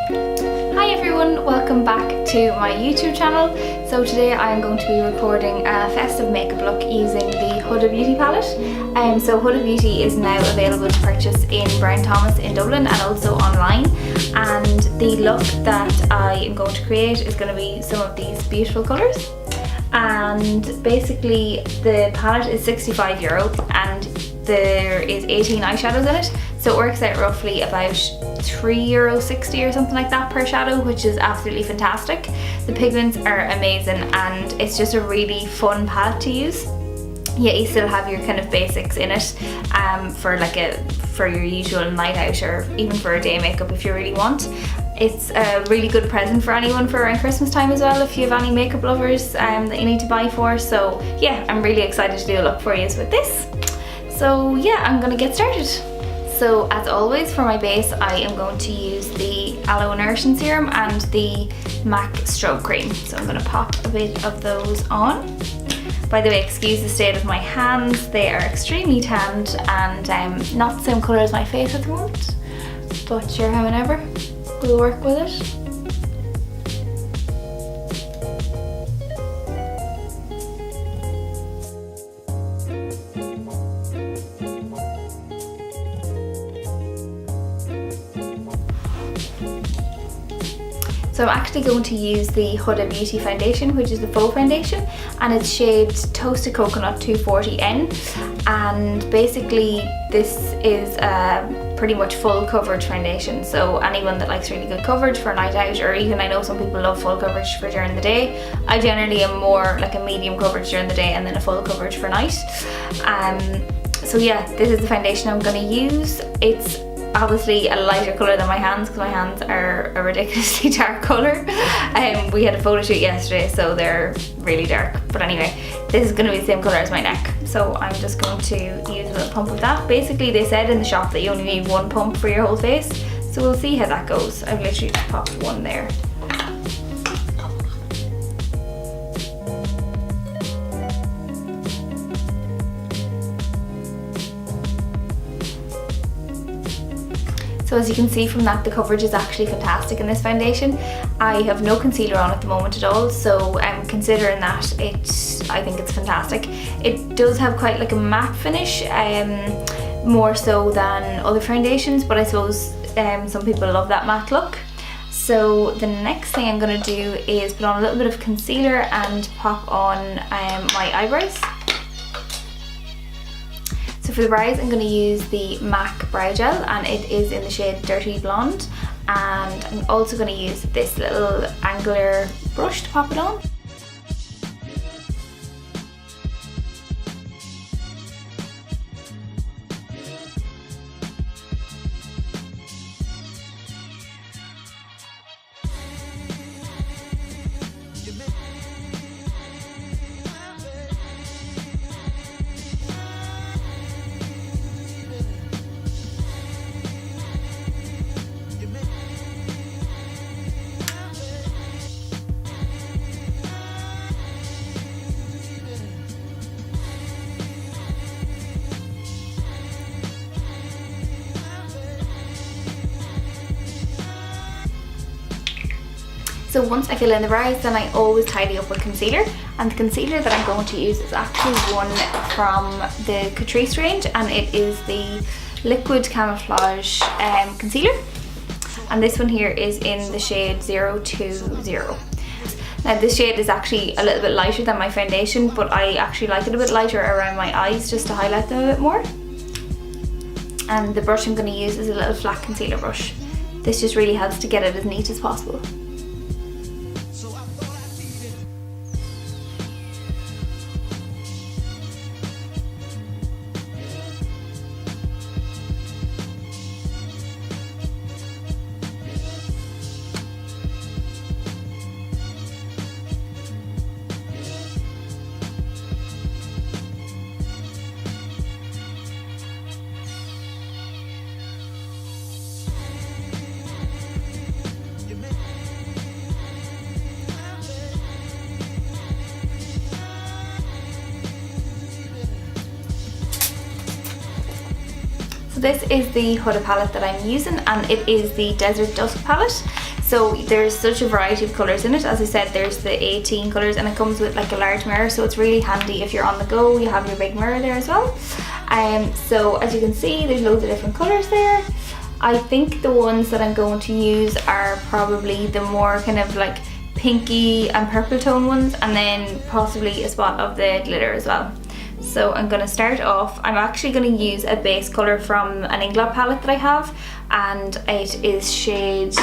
Hi everyone, welcome back to my YouTube channel. So today I am going to be recording a festive makeup look using the Huda Beauty palette. So Huda Beauty is now available to purchase in Brown Thomas in Dublin and also online. And the look that I am going to create is going to be some of these beautiful colours. And basically the palette is €65 and there is 18 eyeshadows in it. So it works out roughly about €3.60 or something like that per shadow, which is absolutely fantastic. The pigments are amazing and it's just a really fun palette to use. Yet you still have your kind of basics in it for your usual night out or even for a day makeup if you really want. It's a really good present for anyone for around Christmas time as well if you have any makeup lovers that you need to buy for. So yeah, I'm really excited to do a look for you with this. So yeah, I'm gonna get started. So as always for my base I am going to use the Aloe Nourishing Serum and the MAC Strobe Cream. So I'm going to pop a bit of those on. By the way, excuse the state of my hands, they are extremely tanned and not the same colour as my face at the moment, but sure, however, we'll work with it. So I'm actually going to use the Huda Beauty foundation, which is the faux foundation, and it's shade Toasted Coconut 240N. And basically this is a pretty much full coverage foundation. So anyone that likes really good coverage for a night out, or even I know some people love full coverage for during the day. I generally am more like a medium coverage during the day and then a full coverage for night. So yeah, this is the foundation I'm going to use. It's obviously a lighter colour than my hands because my hands are a ridiculously dark colour. We had a photo shoot yesterday so they're really dark, but anyway, this is going to be the same colour as my neck, so I'm just going to use a little pump of that. Basically they said in the shop that you only need one pump for your whole face, so we'll see how that goes. I've literally just popped one there. So as you can see from that, the coverage is actually fantastic in this foundation. I have no concealer on at the moment at all, so considering that, I think it's fantastic. It does have quite like a matte finish, more so than other foundations, but I suppose some people love that matte look. So the next thing I'm going to do is put on a little bit of concealer and pop on my eyebrows. So for the brows I'm going to use the MAC Brow Gel and it is in the shade Dirty Blonde, and I'm also going to use this little angular brush to pop it on. So once I fill in the brows, then I always tidy up with concealer, and the concealer that I'm going to use is actually one from the Catrice range, and it is the Liquid Camouflage concealer, and this one here is in the shade 020. Now this shade is actually a little bit lighter than my foundation, but I actually like it a bit lighter around my eyes just to highlight them a bit more. And the brush I'm going to use is a little flat concealer brush. This just really helps to get it as neat as possible. So this is the Huda palette that I'm using, and it is the Desert Dusk palette. So there's such a variety of colours in it. As I said, there's the 18 colours, and it comes with like a large mirror, so it's really handy if you're on the go. You have your big mirror there as well. So as you can see, there's loads of different colours there. I think the ones that I'm going to use are probably the more kind of like pinky and purple tone ones, and then possibly a spot of the glitter as well. So I'm going to start off. I'm actually going to use a base colour from an Inglot palette that I have, and it is shade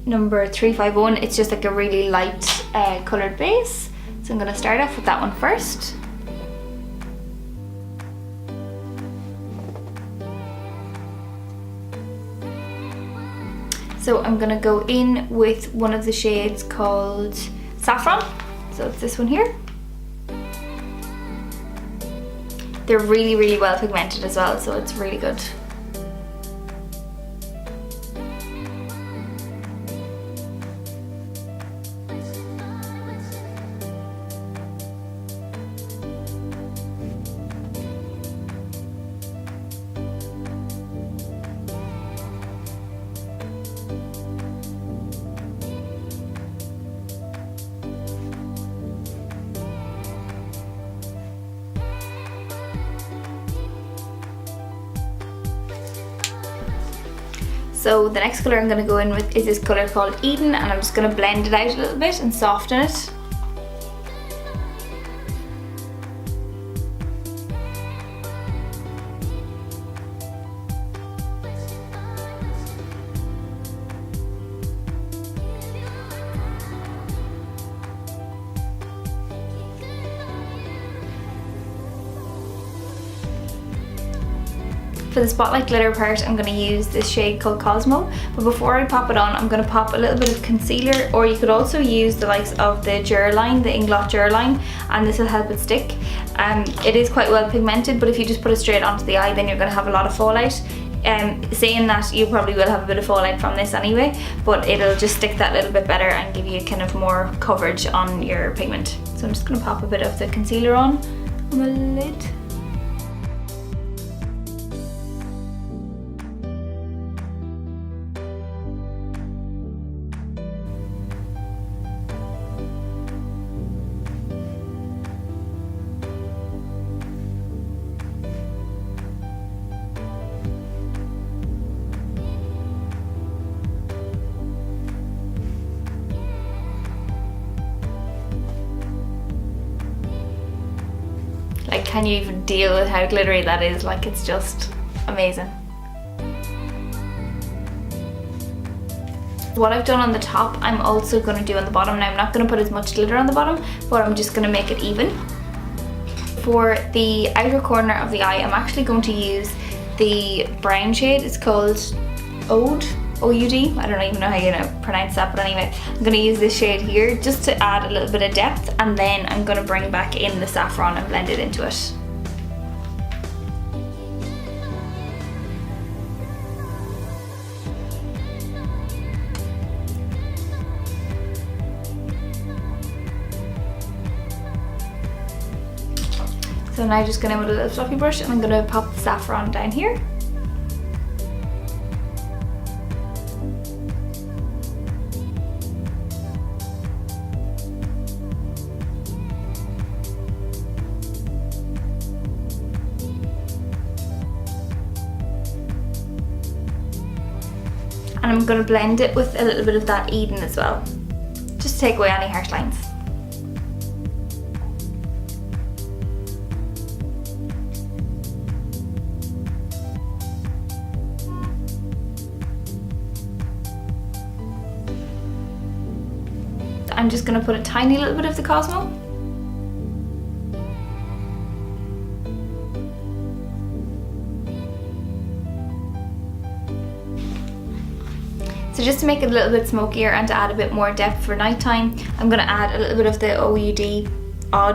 number 351. It's just like a really light coloured base. So I'm going to start off with that one first. So I'm going to go in with one of the shades called Saffron. So it's this one here. They're really, really well pigmented as well, so it's really good. So the next colour I'm going to go in with is this colour called Eden, and I'm just going to blend it out a little bit and soften it. For the spotlight glitter part, I'm going to use this shade called Cosmo, but before I pop it on, I'm going to pop a little bit of concealer, or you could also use the likes of the Line, the Inglot Line, and this will help it stick. It is quite well pigmented, but if you just put it straight onto the eye, then you're going to have a lot of fallout. Saying that, you probably will have a bit of fallout from this anyway, but it'll just stick that little bit better and give you kind of more coverage on your pigment. So I'm just going to pop a bit of the concealer on the lid. Like, can you even deal with how glittery that is? Like, it's just amazing. What I've done on the top, I'm also going to do on the bottom. Now, I'm not going to put as much glitter on the bottom, but I'm just going to make it even. For the outer corner of the eye, I'm actually going to use the brown shade. It's called Ode. OUD, I don't even know how you're going to pronounce that, but anyway, I'm going to use this shade here just to add a little bit of depth, and then I'm going to bring back in the saffron and blend it into it. So now I'm just going to with a little fluffy brush, and I'm going to pop the saffron down here. And I'm going to blend it with a little bit of that Eden as well, just to take away any harsh lines. I'm just going to put a tiny little bit of the Cosmo. So just to make it a little bit smokier and to add a bit more depth for nighttime, I'm going to add a little bit of the OUD,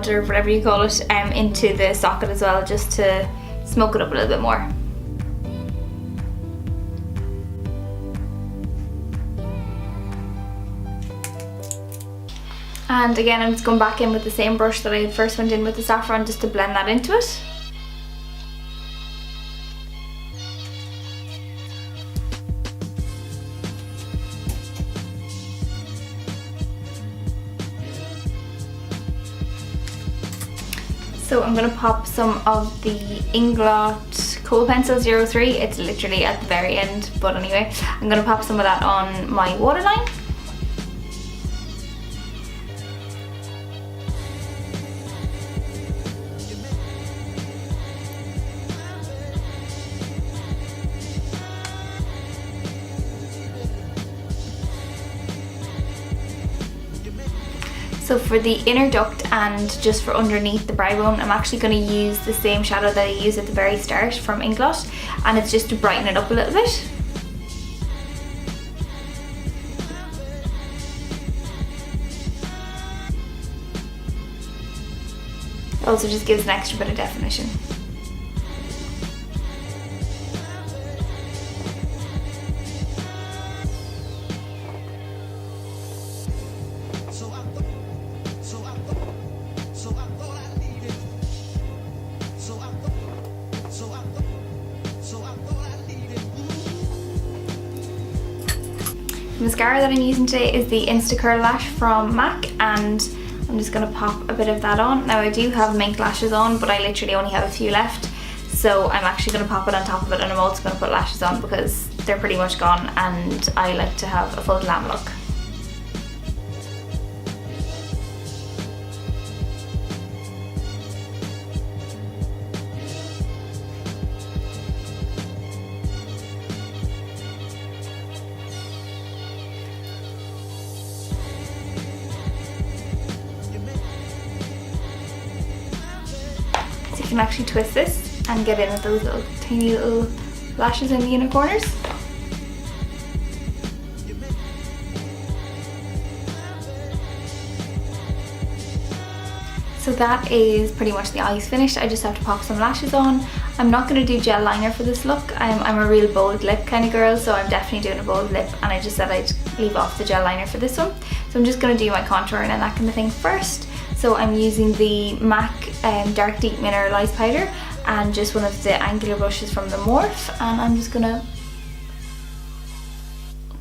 or whatever you call it, into the socket as well, just to smoke it up a little bit more. And again, I'm just going back in with the same brush that I first went in with the saffron, just to blend that into it. So I'm going to pop some of the Inglot Kohl Pencil 03. It's literally at the very end, but anyway, I'm going to pop some of that on my waterline. So for the inner duct and just for underneath the brow bone, I'm actually going to use the same shadow that I used at the very start from Inglot, and it's just to brighten it up a little bit. It also just gives an extra bit of definition. The mascara that I'm using today is the Instacurl Lash from MAC, and I'm just going to pop a bit of that on. Now I do have mink lashes on, but I literally only have a few left, so I'm actually going to pop it on top of it, and I'm also going to put lashes on because they're pretty much gone and I like to have a full glam look. You can actually twist this and get in with those little tiny little lashes in the inner corners. So that is pretty much the eyes finished. I just have to pop some lashes on. I'm not going to do gel liner for this look. I'm a real bold lip kind of girl, so I'm definitely doing a bold lip, and I just said I'd leave off the gel liner for this one. So I'm just going to do my contouring and that kind of thing first. So I'm using the MAC Dark Deep Mineralized Powder and just one of the angular brushes from the Morph, and I'm just gonna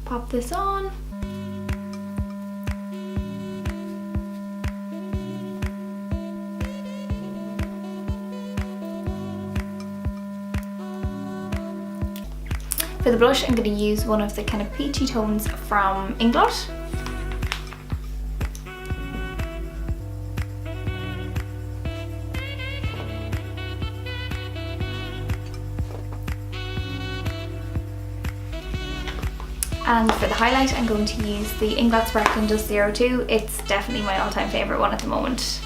pop this on. For the blush, I'm going to use one of the kind of peachy tones from Inglot. And for the highlight, I'm going to use the Inglot Sparkling Dust 02. It's definitely my all-time favourite one at the moment.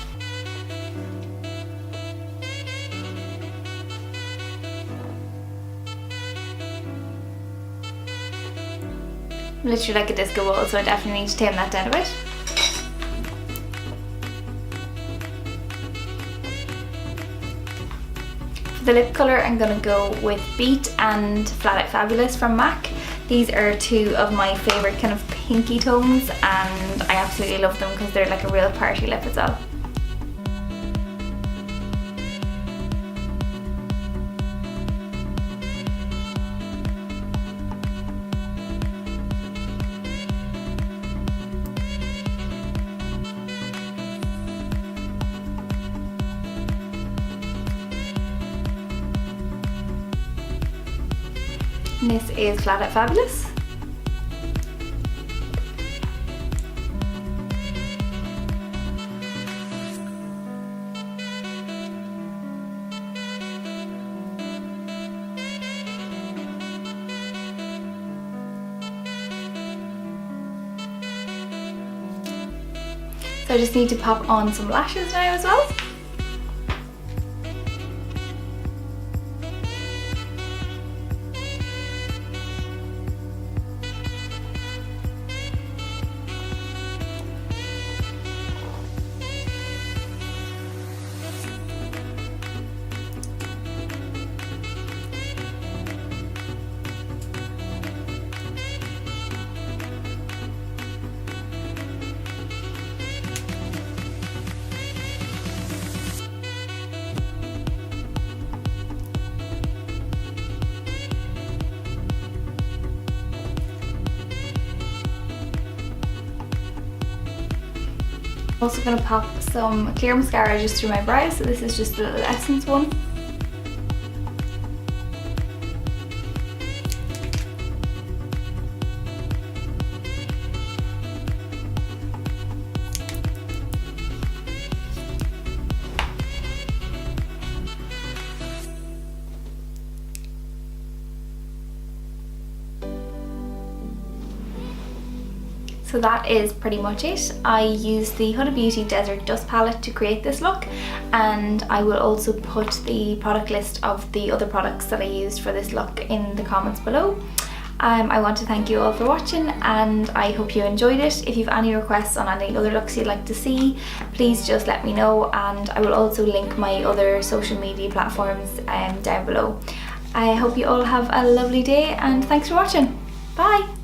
I'm literally like a disco ball, so I definitely need to tame that down a bit. For the lip colour, I'm going to go with Beat and Flat Out Fabulous from MAC. These are two of my favourite kind of pinky tones, and I absolutely love them because they're like a real party lip as well. And this is Flat Out Fabulous. So I just need to pop on some lashes now as well. I'm also going to pop some clear mascara just through my brows, so this is just a little Essence one. So that is pretty much it. I used the Huda Beauty Desert Dust palette to create this look, and I will also put the product list of the other products that I used for this look in the comments below. I want to thank you all for watching, and I hope you enjoyed it. If you have any requests on any other looks you'd like to see, please just let me know, and I will also link my other social media platforms down below. I hope you all have a lovely day, and thanks for watching. Bye!